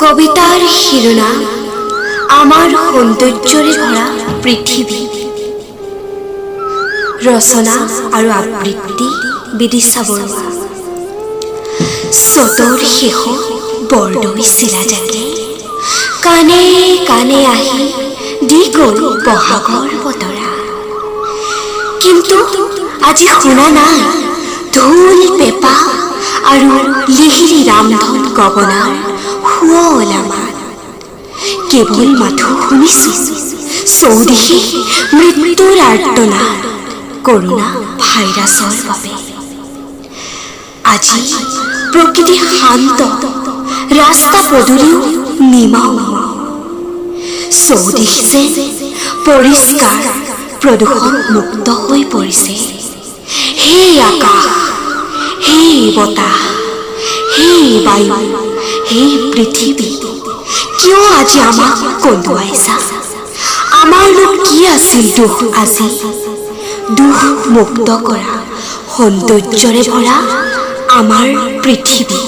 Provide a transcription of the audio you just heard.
কবিতাৰ শিৰোনাম আমাৰ সৌন্দৰ্যৰে ভৰা পৃথিৱী। ৰচনা আৰু আবৃত্তি বিদিশা বৰুৱা। চতৰ শেষত বৰদৈ চিলা জাকে কাণে কাণে আহি দি গ'ল বহাগৰ বতৰা। কিন্তু আজি শুনা নাই ঢোল পেঁপা আৰু লিহিৰি ৰামধন গগনাৰ শুৱলা মাত। কেৱল মাথো শুনিছো চৌদিশে মৃত্যুৰ আৰ্তনাদ কৰোণা ভাইৰাছৰ বাবে। আজি প্ৰকৃতি শান্ত, ৰাস্তা পদূলিও নিমাও চৌদিশ যেন পৰিষ্কাৰ প্ৰদূষণ মুক্ত হৈ পৰিছে। হে আকাশ, হে বতাহ, হে বায়ু, হে পৃথিৱী, কিয় আজি আমাক কন্দুৱাইছা? আমাৰনো কি আছিল দুখ আজি? দুখ মুক্ত কৰা সৌন্দৰ্যৰে ভৰা আমাৰ পৃথিৱী।